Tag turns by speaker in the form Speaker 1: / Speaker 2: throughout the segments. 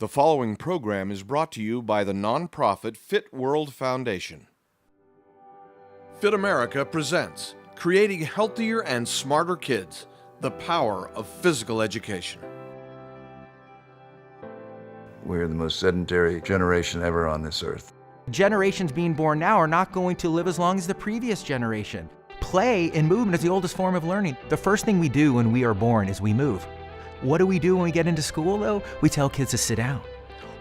Speaker 1: The following program is brought to you by the nonprofit PHIT World Foundation. PHIT America presents Creating Healthier and Smarter Kids, the Power of Physical Education.
Speaker 2: We're the most sedentary generation ever on this earth.
Speaker 3: Generations being born now are not going to live as long as the previous generation. Play and movement is the oldest form of learning. The first thing we do when we are born is we move. What do we do when we get into school, though? We tell kids to sit down.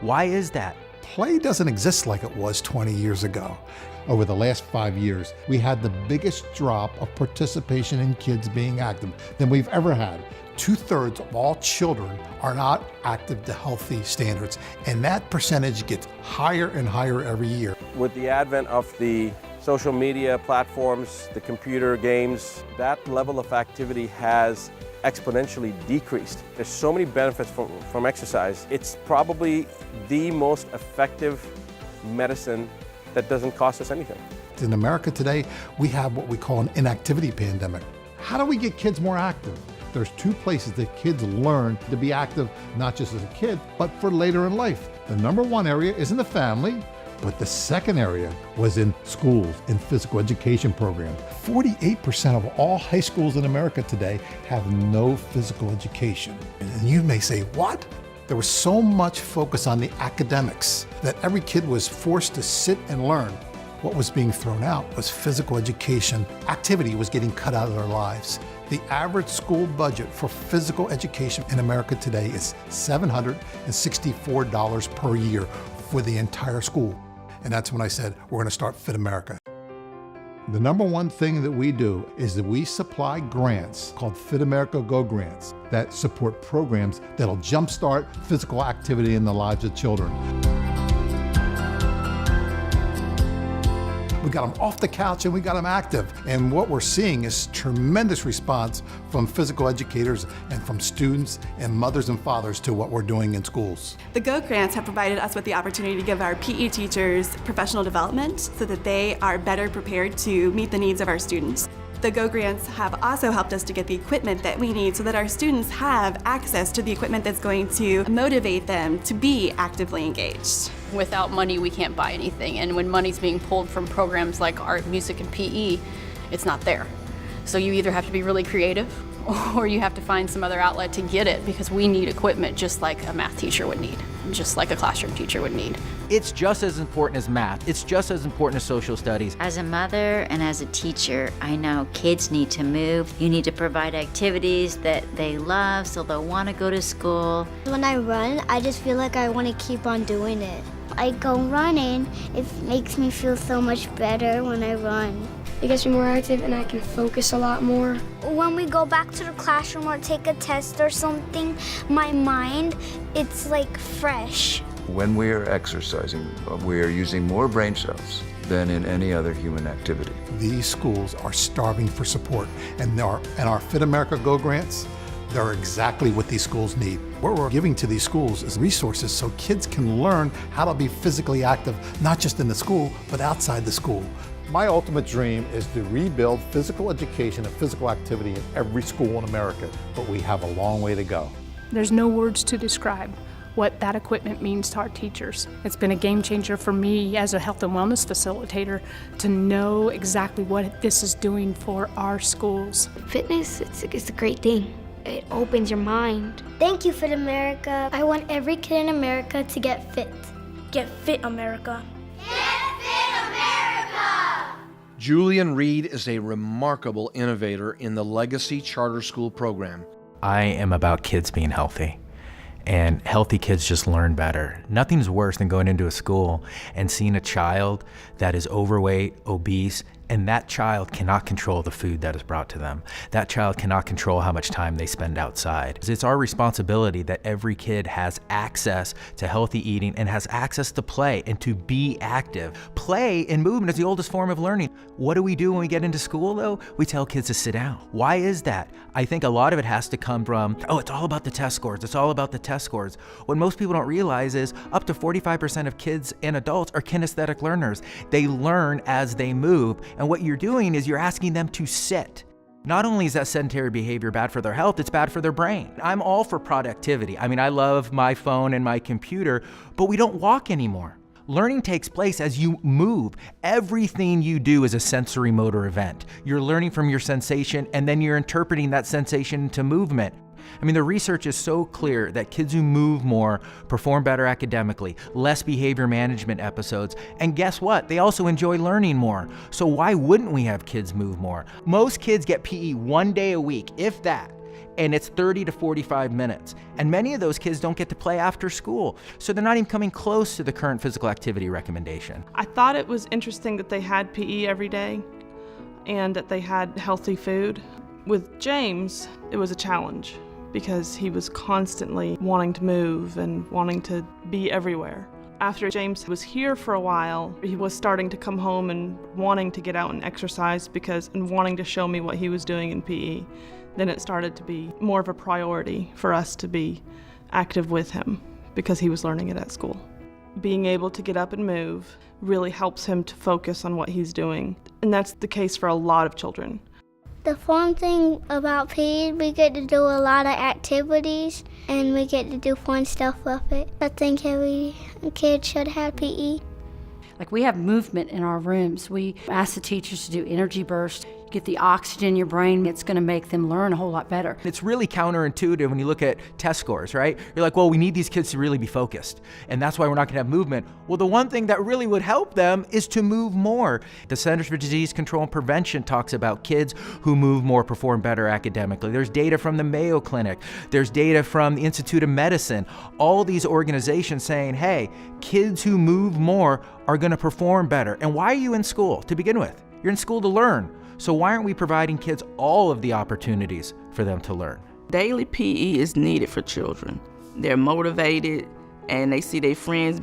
Speaker 3: Why is that?
Speaker 4: Play doesn't exist like it was 20 years ago. Over the last 5 years, we had the biggest drop of participation in kids being active than we've ever had. 2/3 of all children are not active to healthy standards, and that percentage gets higher and higher every year.
Speaker 5: With the advent of the social media platforms, the computer games, that level of activity has exponentially decreased. There's so many benefits from exercise. It's probably the most effective medicine that doesn't cost us anything.
Speaker 4: In America today, we have what we call an inactivity pandemic. How do we get kids more active? There's two places that kids learn to be active, not just as a kid, but for later in life. The number one area is in the family, but the second area was in schools, in physical education programs. 48% of all high schools in America today have no physical education. And you may say, what? There was so much focus on the academics that every kid was forced to sit and learn. What was being thrown out was physical education. Activity was getting cut out of their lives. The average school budget for physical education in America today is $764 per year for the entire school. And that's when I said, we're going to start PHIT America. The number one thing that we do is that we supply grants called PHIT America Go grants that support programs that'll jumpstart physical activity in the lives of children. We got them off the couch and we got them active. And what we're seeing is tremendous response from physical educators and from students and mothers and fathers to what we're doing in schools.
Speaker 6: The GO grants have provided us with the opportunity to give our PE teachers professional development so that they are better prepared to meet the needs of our students. The GO grants have also helped us to get the equipment that we need so that our students have access to the equipment that's going to motivate them to be actively engaged.
Speaker 7: Without money, we can't buy anything. And when money's being pulled from programs like art, music, and PE, it's not there. So you either have to be really creative or you have to find some other outlet to get it, because we need equipment just like a math teacher would need, just like a classroom teacher would need.
Speaker 3: It's just as important as math. It's just as important as social studies.
Speaker 8: As a mother and as a teacher, I know kids need to move. You need to provide activities that they love so they'll want to go to school.
Speaker 9: When I run, I just feel like I want to keep on doing it. I go running, it makes me feel so much better when I run.
Speaker 10: It gets me more active and I can focus a lot more.
Speaker 9: When we go back to the classroom or take a test or something, my mind, it's like fresh.
Speaker 2: When we are exercising, we are using more brain cells than in any other human activity.
Speaker 4: These schools are starving for support, and our PHIT America Go grants, they're exactly what these schools need. What we're giving to these schools is resources so kids can learn how to be physically active, not just in the school, but outside the school. My ultimate dream is to rebuild physical education and physical activity in every school in America, but we have a long way to go.
Speaker 10: There's no words to describe what that equipment means to our teachers. It's been a game changer for me as a health and wellness facilitator to know exactly what this is doing for our schools.
Speaker 9: Fitness, it's a great thing. It opens your mind. Thank you, PHIT America. I want every kid in America to get fit.
Speaker 10: Get fit, America.
Speaker 1: Julian Reed is a remarkable innovator in the Legacy Charter School program.
Speaker 3: I am about kids being healthy. And healthy kids just learn better. Nothing's worse than going into a school and seeing a child that is overweight, obese, and that child cannot control the food that is brought to them. That child cannot control how much time they spend outside. It's our responsibility that every kid has access to healthy eating and has access to play and to be active. Play and movement is the oldest form of learning. What do we do when we get into school, though? We tell kids to sit down. Why is that? I think a lot of it has to come from, it's all about the test scores. It's all about the test scores. What most people don't realize is up to 45% of kids and adults are kinesthetic learners. They learn as they move. And what you're doing is you're asking them to sit. Not only is that sedentary behavior bad for their health, it's bad for their brain. I'm all for productivity. I mean, I love my phone and my computer, but we don't walk anymore. Learning takes place as you move. Everything you do is a sensory motor event. You're learning from your sensation, and then you're interpreting that sensation into movement. I mean, the research is so clear that kids who move more perform better academically, less behavior management episodes, and guess what? They also enjoy learning more. So why wouldn't we have kids move more? Most kids get PE 1 day a week, if that, and it's 30 to 45 minutes. And many of those kids don't get to play after school, so they're not even coming close to the current physical activity recommendation.
Speaker 11: I thought it was interesting that they had PE every day and that they had healthy food. With James, it was a challenge because he was constantly wanting to move and wanting to be everywhere. After James was here for a while, he was starting to come home and wanting to get out and exercise and wanting to show me what he was doing in PE. Then it started to be more of a priority for us to be active with him because he was learning it at school. Being able to get up and move really helps him to focus on what he's doing, and that's the case for a lot of children.
Speaker 9: The fun thing about PE, we get to do a lot of activities and we get to do fun stuff with it. I think every kid should have PE.
Speaker 12: Like, we have movement in our rooms. We ask the teachers to do energy bursts, get the oxygen in your brain. It's going to make them learn a whole lot better.
Speaker 3: It's really counterintuitive when you look at test scores, right? You're like, well, we need these kids to really be focused, and that's why we're not going to have movement. Well, the one thing that really would help them is to move more. The Centers for Disease Control and Prevention talks about kids who move more perform better academically. There's data from the Mayo Clinic. There's data from the Institute of Medicine. All these organizations saying, hey, kids who move more are going to perform better. And why are you in school to begin with? You're in school to learn. So why aren't we providing kids all of the opportunities for them to learn?
Speaker 13: Daily PE is needed for children. They're motivated and they see their friends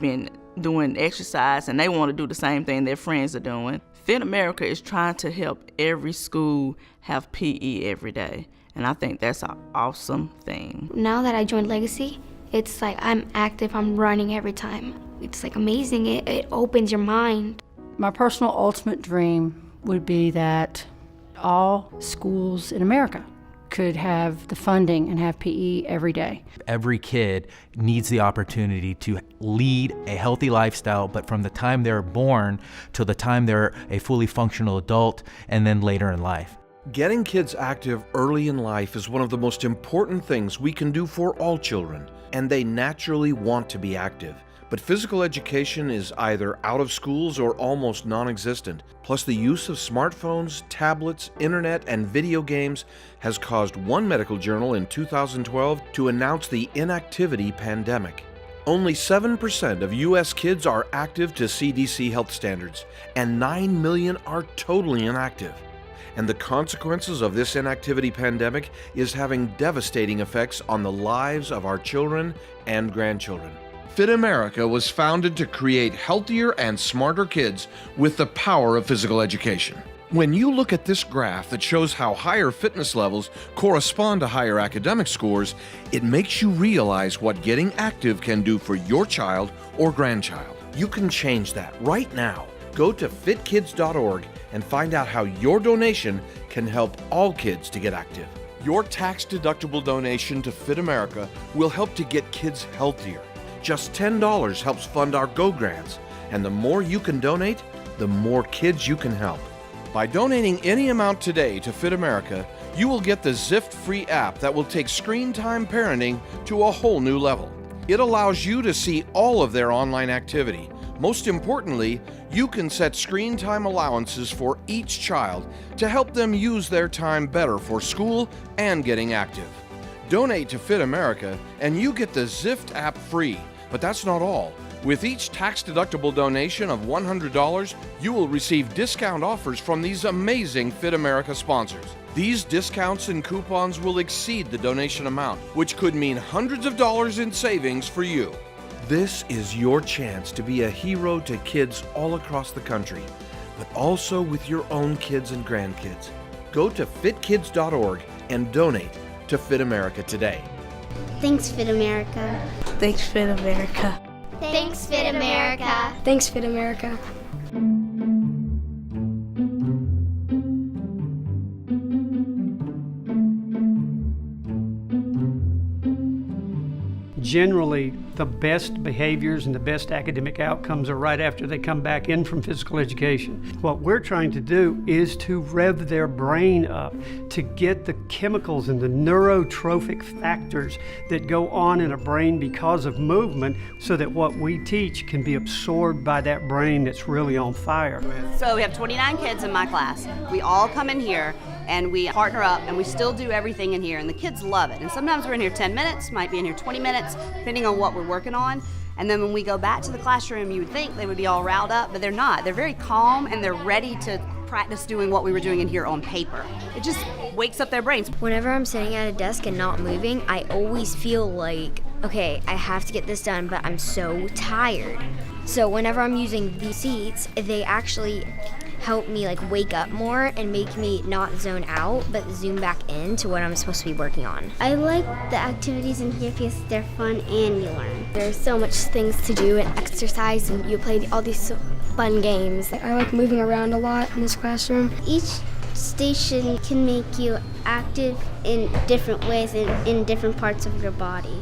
Speaker 13: doing exercise and they want to do the same thing their friends are doing. PHIT America is trying to help every school have PE every day, and I think that's an awesome thing.
Speaker 14: Now that I joined Legacy, it's like I'm active, I'm running every time. It's like amazing, it opens your mind.
Speaker 12: My personal ultimate dream would be that all schools in America could have the funding and have PE every day.
Speaker 3: Every kid needs the opportunity to lead a healthy lifestyle, but from the time they're born till the time they're a fully functional adult and then later in life.
Speaker 1: Getting kids active early in life is one of the most important things we can do for all children, and they naturally want to be active. But physical education is either out of schools or almost non-existent. Plus, the use of smartphones, tablets, internet, and video games has caused one medical journal in 2012 to announce the inactivity pandemic. Only 7% of U.S. kids are active to CDC health standards, and 9 million are totally inactive. And the consequences of this inactivity pandemic is having devastating effects on the lives of our children and grandchildren. PHIT America was founded to create healthier and smarter kids with the power of physical education. When you look at this graph that shows how higher fitness levels correspond to higher academic scores, it makes you realize what getting active can do for your child or grandchild. You can change that right now. Go to fitkids.org and find out how your donation can help all kids to get active. Your tax-deductible donation to PHIT America will help to get kids healthier. Just $10 helps fund our Go grants, and the more you can donate, the more kids you can help. By donating any amount today to PHIT America, you will get the Zift-free app that will take screen time parenting to a whole new level. It allows you to see all of their online activity. Most importantly, you can set screen time allowances for each child to help them use their time better for school and getting active. Donate to PHIT America and you get the Zift app free. But that's not all. With each tax-deductible donation of $100, you will receive discount offers from these amazing PHIT America sponsors. These discounts and coupons will exceed the donation amount, which could mean hundreds of dollars in savings for you. This is your chance to be a hero to kids all across the country, but also with your own kids and grandkids. Go to fitkids.org and donate to PHIT America today.
Speaker 9: Thanks, PHIT America.
Speaker 14: Thanks, PHIT America.
Speaker 9: Thanks, PHIT America.
Speaker 14: Thanks, PHIT America.
Speaker 15: generally the best behaviors and the best academic outcomes are right after they come back in from physical education. What we're trying to do is to rev their brain up, to get the chemicals and the neurotrophic factors that go on in a brain because of movement, so that what we teach can be absorbed by that brain that's really on fire.
Speaker 16: So we have 29 kids in my class. We all come in here and we partner up and we still do everything in here, and the kids love it. And sometimes we're in here 10 minutes, might be in here 20 minutes, depending on what we're working on. And then when we go back to the classroom, you would think they would be all riled up, but they're not. They're very calm and they're ready to practice doing what we were doing in here on paper. It just wakes up their brains.
Speaker 14: Whenever I'm sitting at a desk and not moving, I always feel like, okay, I have to get this done, but I'm so tired. So whenever I'm using these seats, they actually help me like wake up more and make me not zone out but zoom back into what I'm supposed to be working on.
Speaker 9: I like the activities in here because they're fun and you learn. There's so much things to do and exercise, and you play all these fun games.
Speaker 14: I like moving around a lot in this classroom.
Speaker 9: Each station can make you active in different ways and in different parts of your body.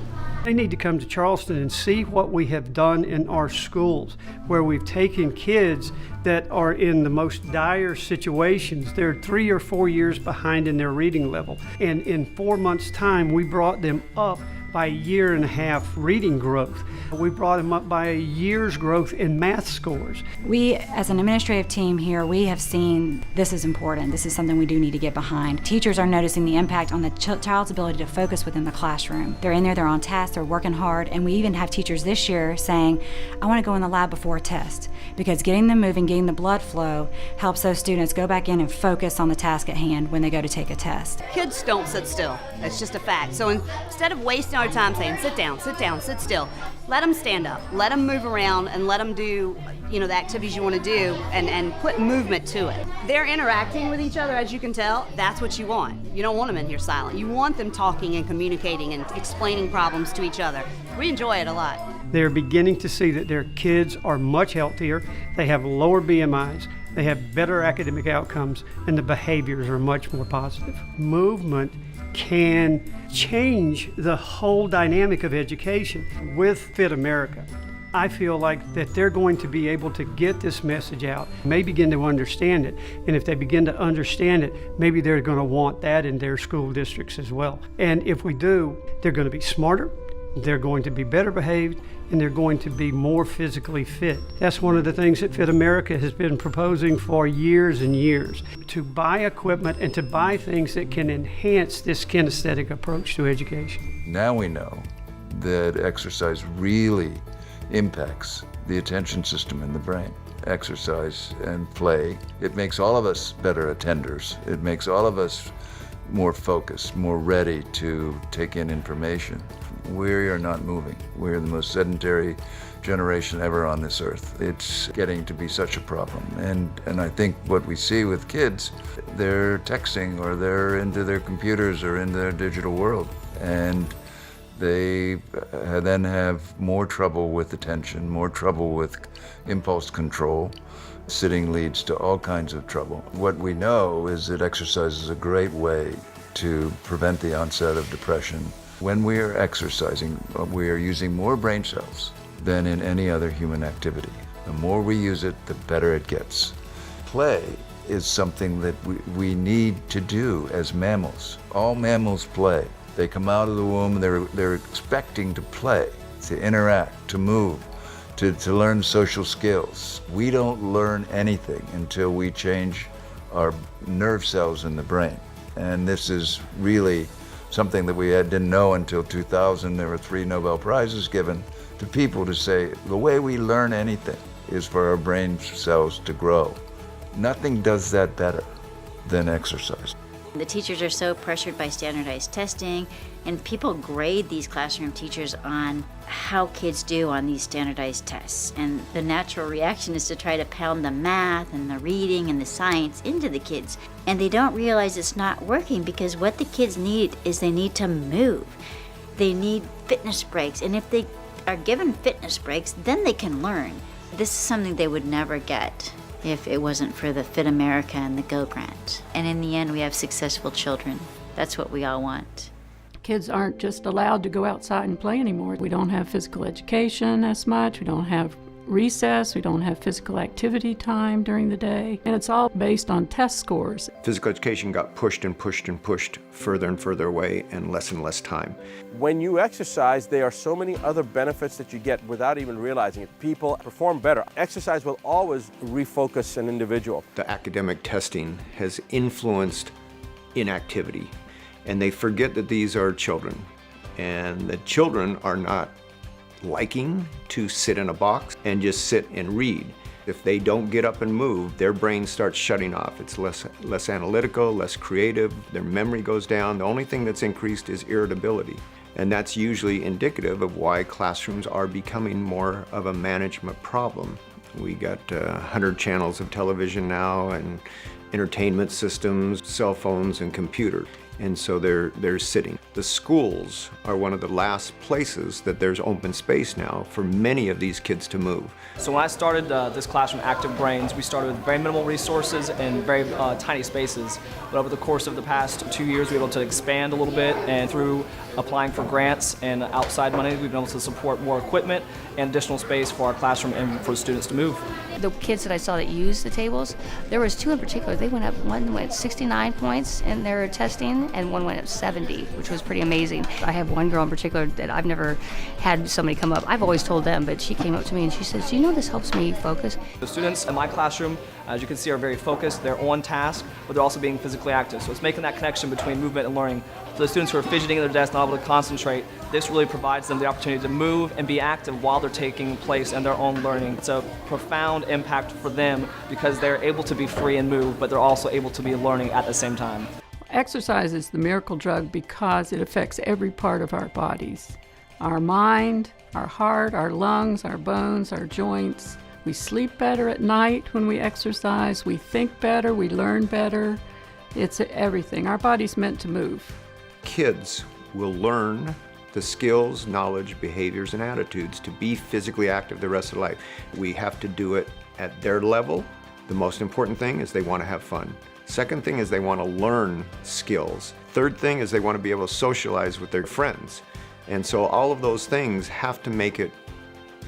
Speaker 15: They need to come to Charleston and see what we have done in our schools, where we've taken kids that are in the most dire situations. They're 3 or 4 years behind in their reading level. And in 4 months' time, we brought them up by 1.5 years reading growth. We brought them up by a year's growth in math scores.
Speaker 17: We, as an administrative team here, we have seen this is important. This is something we do need to get behind. Teachers are noticing the impact on the child's ability to focus within the classroom. They're in there, they're on task, they're working hard, and we even have teachers this year saying, I want to go in the lab before a test, because getting them moving, getting the blood flow helps those students go back in and focus on the task at hand when they go to take a test.
Speaker 16: Kids don't sit still. It's just a fact. So instead of wasting our time saying, sit down, sit still, let them stand up, let them move around, and let them do, the activities you want to do, and put movement to it. They're interacting with each other, as you can tell. That's what you want. You don't want them in here silent. You want them talking and communicating and explaining problems to each other. We enjoy it a lot.
Speaker 15: They're beginning to see that their kids are much healthier, they have lower BMIs, they have better academic outcomes, and the behaviors are much more positive. Movement can change the whole dynamic of education. With PHIT America, I feel like that they're going to be able to get this message out, may begin to understand it, and if they begin to understand it, maybe they're going to want that in their school districts as well. And if we do, they're going to be smarter, they're going to be better behaved, and they're going to be more physically fit. That's one of the things that PHIT America has been proposing for years and years, to buy equipment and to buy things that can enhance this kinesthetic approach to education.
Speaker 2: Now we know that exercise really impacts the attention system in the brain. Exercise and play, it makes all of us better attenders. It makes all of us more focused, more ready to take in information. We are not moving. We're the most sedentary generation ever on this earth. It's getting to be such a problem. And I think what we see with kids, they're texting or they're into their computers or into their digital world. And they then have more trouble with attention, more trouble with impulse control. Sitting leads to all kinds of trouble. What we know is that exercise is a great way to prevent the onset of depression. When we are exercising, we are using more brain cells than in any other human activity. The more we use it, the better it gets. Play is something that we need to do as mammals. All mammals play. They come out of the womb, they're expecting to play, to interact, to move, to learn social skills. We don't learn anything until we change our nerve cells in the brain. And this is really something that we didn't know until 2000. There were 3 Nobel Prizes given to people to say the way we learn anything is for our brain cells to grow. Nothing does that better than exercise.
Speaker 8: The teachers are so pressured by standardized testing, and people grade these classroom teachers on how kids do on these standardized tests. And the natural reaction is to try to pound the math and the reading and the science into the kids. And they don't realize it's not working, because what the kids need is they need to move. They need fitness breaks. And if they are given fitness breaks, then they can learn. This is something they would never get if it wasn't for the PHIT America and the Go Grant. And in the end, we have successful children. That's what we all want.
Speaker 10: Kids aren't just allowed to go outside and play anymore. We don't have physical education as much. We don't have recess. We don't have physical activity time during the day. And it's all based on test scores.
Speaker 18: Physical education got pushed and pushed and pushed further and further away and less time.
Speaker 5: When you exercise, there are so many other benefits that you get without even realizing it. People perform better. Exercise will always refocus an individual.
Speaker 18: The academic testing has influenced inactivity, and they forget that these are children, and the children are not liking to sit in a box and just sit and read. If they don't get up and move, their brain starts shutting off. It's less analytical, less creative, their memory goes down. The only thing that's increased is irritability. And that's usually indicative of why classrooms are becoming more of a management problem. We got 100 channels of television now, and entertainment systems, cell phones, and computers. And so they're sitting. The schools are one of the last places that there's open space now for many of these kids to move.
Speaker 19: So when I started this classroom, Active Brains, we started with very minimal resources and very tiny spaces. But over the course of the past 2 years, we were able to expand a little bit, and through applying for grants and outside money, we've been able to support more equipment and additional space for our classroom and for the students to move.
Speaker 20: The kids that I saw that used the tables, there was two in particular. They went up, one went 69 points in their testing, and one went up 70, which was pretty amazing. I have one girl in particular that I've never had somebody come up. I've always told them, but she came up to me and she says, "Do you know this helps me focus?"
Speaker 19: The students in my classroom, as you can see, are very focused. They're on task, but they're also being physically active. So it's making that connection between movement and learning. For the students who are fidgeting at their desk, not able to concentrate, this really provides them the opportunity to move and be active while they're taking place in their own learning. It's a profound impact for them because they're able to be free and move, but they're also able to be learning at the same time.
Speaker 10: Exercise is the miracle drug because it affects every part of our bodies. Our mind, our heart, our lungs, our bones, our joints. We sleep better at night when we exercise. We think better, we learn better. It's everything. Our body's meant to move.
Speaker 18: Kids will learn the skills, knowledge, behaviors, and attitudes to be physically active the rest of their life. We have to do it at their level. The most important thing is they want to have fun. Second thing is they want to learn skills. Third thing is they want to be able to socialize with their friends. And so all of those things have to make it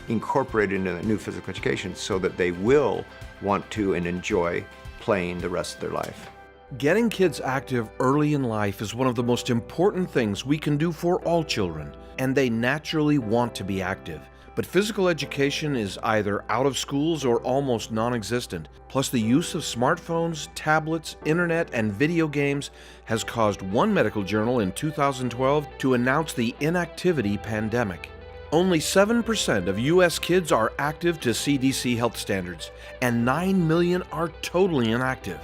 Speaker 18: incorporated into the new physical education so that they will want to and enjoy playing the rest of their life.
Speaker 1: Getting kids active early in life is one of the most important things we can do for all children, and they naturally want to be active. But physical education is either out of schools or almost non-existent. Plus, the use of smartphones, tablets, internet, and video games has caused one medical journal in 2012 to announce the inactivity pandemic. Only 7% of U.S. kids are active to CDC health standards, and 9 million are totally inactive.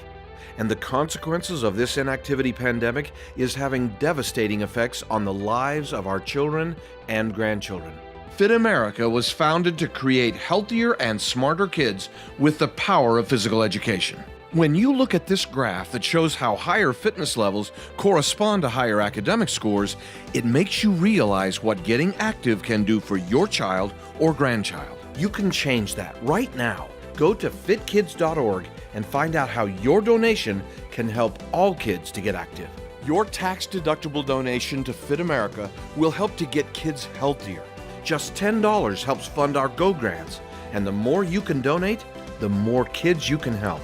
Speaker 1: And the consequences of this inactivity pandemic is having devastating effects on the lives of our children and grandchildren. PHIT America was founded to create healthier and smarter kids with the power of physical education. When you look at this graph that shows how higher fitness levels correspond to higher academic scores, it makes you realize what getting active can do for your child or grandchild. You can change that right now. Go to fitkids.org and find out how your donation can help all kids to get active. Your tax-deductible donation to PHIT America will help to get kids healthier. Just $10 helps fund our Go grants, and the more you can donate, the more kids you can help.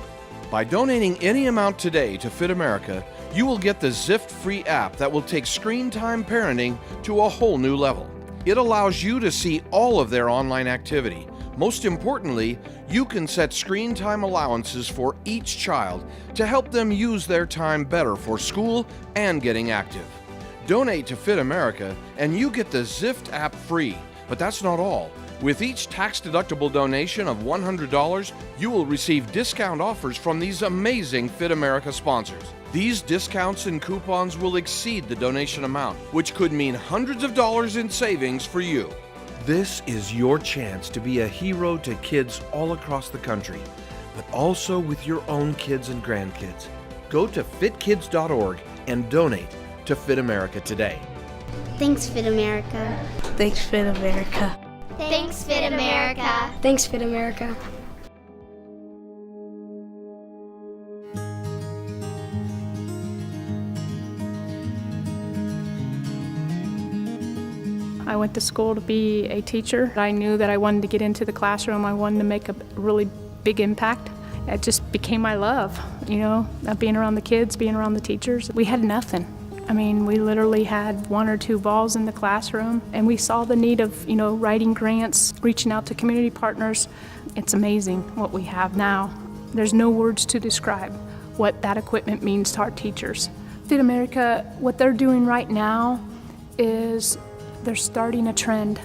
Speaker 1: By donating any amount today to PHIT America, you will get the Zift-free app that will take screen time parenting to a whole new level. It allows you to see all of their online activity. Most importantly, you can set screen time allowances for each child to help them use their time better for school and getting active. Donate to PHIT America and you get the Zift app free. But that's not all. With each tax-deductible donation of $100, you will receive discount offers from these amazing PHIT America sponsors. These discounts and coupons will exceed the donation amount, which could mean hundreds of dollars in savings for you. This is your chance to be a hero to kids all across the country, but also with your own kids and grandkids. Go to fitkids.org and donate to PHIT America today.
Speaker 9: Thanks, PHIT America.
Speaker 20: Thanks, PHIT America.
Speaker 9: Thanks, PHIT America.
Speaker 20: Thanks, PHIT America.
Speaker 10: I went to school to be a teacher. I knew that I wanted to get into the classroom. I wanted to make a really big impact. It just became my love, being around the kids, being around the teachers. We had nothing. I mean, we literally had 1 or 2 balls in the classroom, and we saw the need of, writing grants, reaching out to community partners. It's amazing what we have now. There's no words to describe what that equipment means to our teachers. PHIT America, what they're doing right now is they're starting a trend,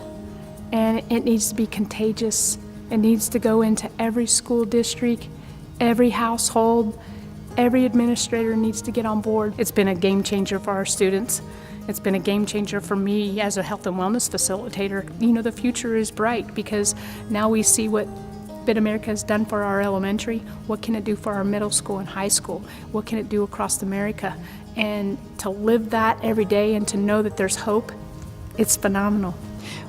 Speaker 10: and it needs to be contagious. It needs to go into every school district, every household. Every administrator needs to get on board. It's been a game changer for our students. It's been a game changer for me as a health and wellness facilitator. The future is bright because now we see what PHIT America has done for our elementary. What can it do for our middle school and high school? What can it do across America? And to live that every day and to know that there's hope, it's phenomenal.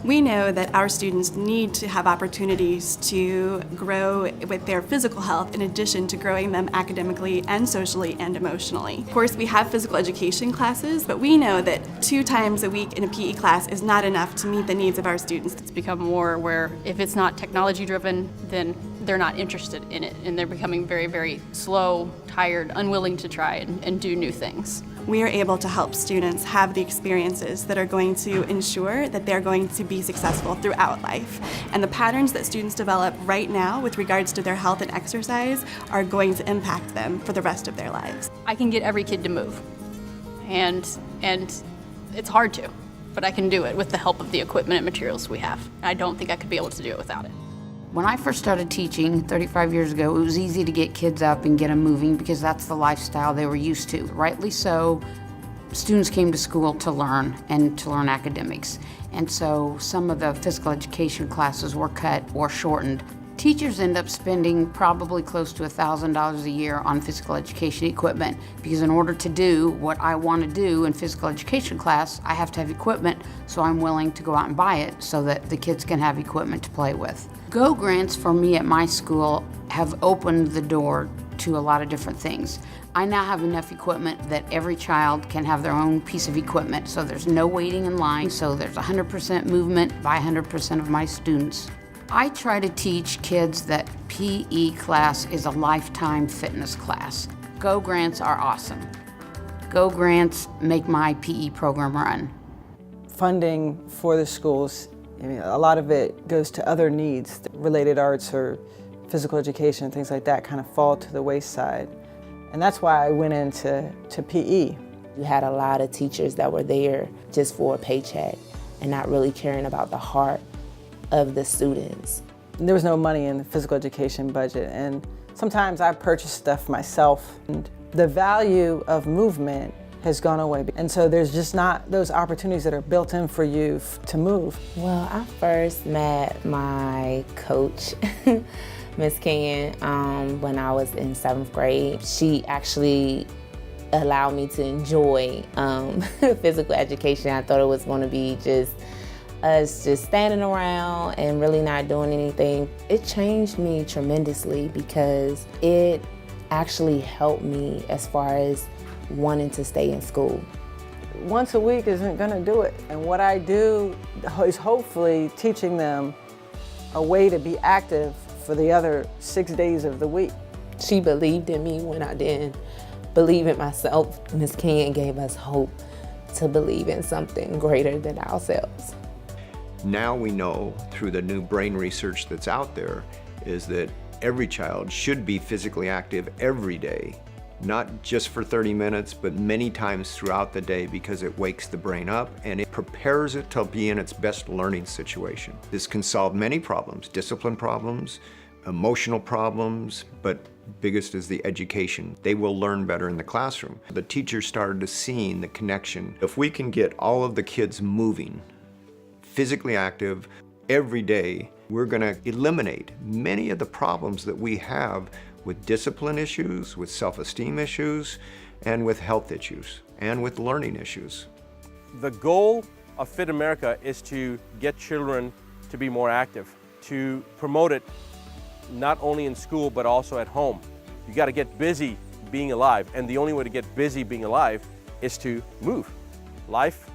Speaker 6: We know that our students need to have opportunities to grow with their physical health in addition to growing them academically and socially and emotionally. Of course, we have physical education classes, but we know that 2 times a week in a PE class is not enough to meet the needs of our students.
Speaker 7: It's become more where if it's not technology driven, then they're not interested in it, and they're becoming very, very slow, tired, unwilling to try and do new things.
Speaker 6: We are able to help students have the experiences that are going to ensure that they're going to be successful throughout life. And the patterns that students develop right now with regards to their health and exercise are going to impact them for the rest of their lives.
Speaker 7: I can get every kid to move, and it's hard to, but I can do it with the help of the equipment and materials we have. I don't think I could be able to do it without it.
Speaker 21: When I first started teaching 35 years ago, it was easy to get kids up and get them moving because that's the lifestyle they were used to. Rightly so, students came to school to learn and to learn academics. And so some of the physical education classes were cut or shortened. Teachers end up spending probably close to $1,000 a year on physical education equipment because in order to do what I want to do in physical education class, I have to have equipment, so I'm willing to go out and buy it so that the kids can have equipment to play with. Go grants for me at my school have opened the door to a lot of different things. I now have enough equipment that every child can have their own piece of equipment, so there's no waiting in line, so there's 100% movement by 100% of my students. I try to teach kids that PE class is a lifetime fitness class. Go grants are awesome. Go grants make my PE program run.
Speaker 22: Funding for the schools, a lot of it goes to other needs. Related arts or physical education, things like that kind of fall to the wayside. And that's why I went into PE.
Speaker 23: You had a lot of teachers that were there just for a paycheck and not really caring about the heart of the students.
Speaker 22: There was no money in the physical education budget, and sometimes I purchased stuff myself. And the value of movement has gone away. And so there's just not those opportunities that are built in for you to move.
Speaker 23: Well, I first met my coach, Miss Kenyon, when I was in 7th grade. She actually allowed me to enjoy physical education. I thought it was going to be just us just standing around and really not doing anything. It changed me tremendously because it actually helped me as far as wanting to stay in school.
Speaker 22: Once a week isn't going to do it. And what I do is hopefully teaching them a way to be active for the other 6 days of the week.
Speaker 23: She believed in me when I didn't believe in myself. Ms. Kenyon gave us hope to believe in something greater than ourselves.
Speaker 18: Now we know through the new brain research that's out there is that every child should be physically active every day, not just for 30 minutes, but many times throughout the day because it wakes the brain up and it prepares it to be in its best learning situation. This can solve many problems, discipline problems, emotional problems, but biggest is the education. They will learn better in the classroom. The teachers started to see the connection. If we can get all of the kids moving, physically active every day, we're going to eliminate many of the problems that we have with discipline issues, with self-esteem issues, and with health issues, and with learning issues.
Speaker 5: The goal of PHIT America is to get children to be more active, to promote it not only in school but also at home. You got to get busy being alive, and the only way to get busy being alive is to move. Life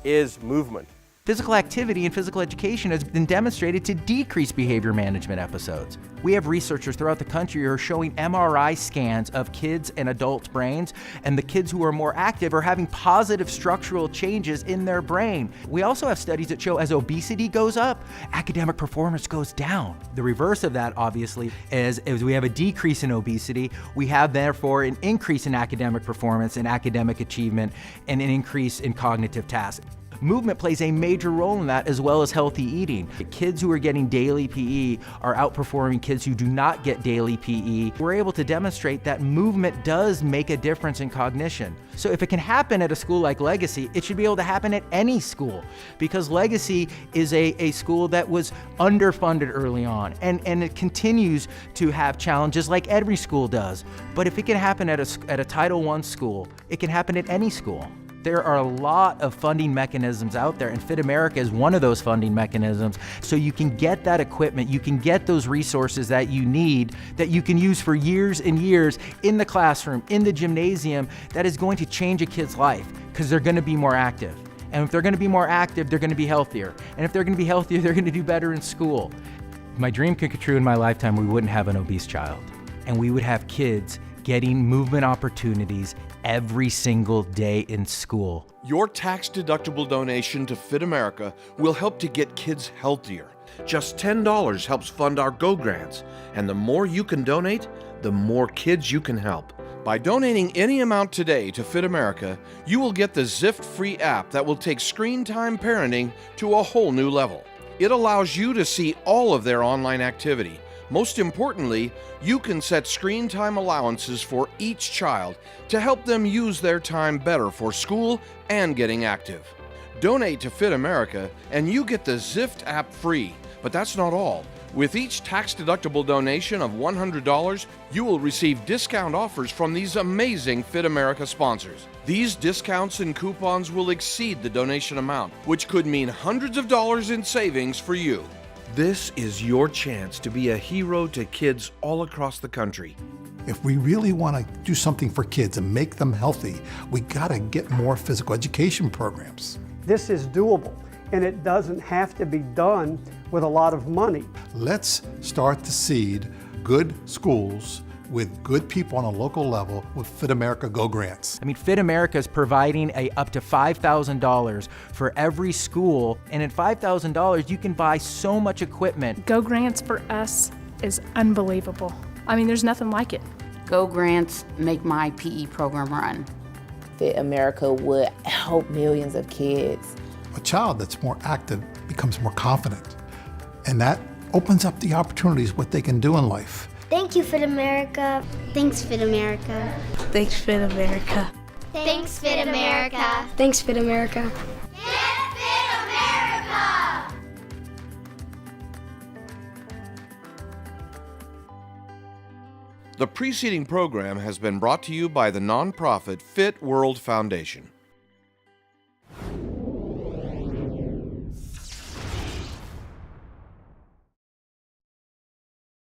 Speaker 5: is movement.
Speaker 3: Physical activity and physical education has been demonstrated to decrease behavior management episodes. We have researchers throughout the country who are showing MRI scans of kids and adults' brains, and the kids who are more active are having positive structural changes in their brain. We also have studies that show as obesity goes up, academic performance goes down. The reverse of that, obviously, is we have a decrease in obesity, we have therefore an increase in academic performance and academic achievement and an increase in cognitive tasks. Movement plays a major role in that, as well as healthy eating. Kids who are getting daily PE are outperforming kids who do not get daily PE. We're able to demonstrate that movement does make a difference in cognition. So if it can happen at a school like Legacy, it should be able to happen at any school, because Legacy is a school that was underfunded early on, and it continues to have challenges like every school does. But if it can happen at a Title I school, it can happen at any school. There are a lot of funding mechanisms out there, and PHIT America is one of those funding mechanisms. So you can get that equipment, you can get those resources that you need, that you can use for years and years in the classroom, in the gymnasium, that is going to change a kid's life, because they're going to be more active. And if they're going to be more active, they're going to be healthier. And if they're going to be healthier, they're going to do better in school. If my dream could come true in my lifetime, we wouldn't have an obese child. And we would have kids getting movement opportunities every single day in school.
Speaker 1: Your tax-deductible donation to PHIT America will help to get kids healthier. Just $10 helps fund our Go grants, and the more you can donate, the more kids you can help. By donating any amount today to PHIT America, you will get the Zift free app that will take screen time parenting to a whole new level. It allows you to see all of their online activity. Most importantly, you can set screen time allowances for each child to help them use their time better for school and getting active. Donate to PHIT America and you get the Zift app free. But that's not all. With each tax-deductible donation of $100, you will receive discount offers from these amazing PHIT America sponsors. These discounts and coupons will exceed the donation amount, which could mean hundreds of dollars in savings for you. This is your chance to be a hero to kids all across the country.
Speaker 4: If we really want to do something for kids and make them healthy, we got to get more physical education programs.
Speaker 15: This is doable, and it doesn't have to be done with a lot of money.
Speaker 4: Let's start to seed good schools with good people on a local level with PHIT America Go grants.
Speaker 3: I mean, PHIT America is providing up to $5,000 for every school, and at $5,000 you can buy so much equipment.
Speaker 10: Go grants for us is unbelievable. I mean, there's nothing like it.
Speaker 21: Go grants make my PE program run.
Speaker 23: PHIT America would help millions of kids.
Speaker 4: A child that's more active becomes more confident, and that opens up the opportunities what they can do in life.
Speaker 9: Thank you, PHIT America. Thanks, PHIT America.
Speaker 11: Thanks, PHIT America.
Speaker 9: Thanks, PHIT America.
Speaker 11: Thanks, PHIT America.
Speaker 1: The preceding program has been brought to you by the nonprofit PHIT World Foundation.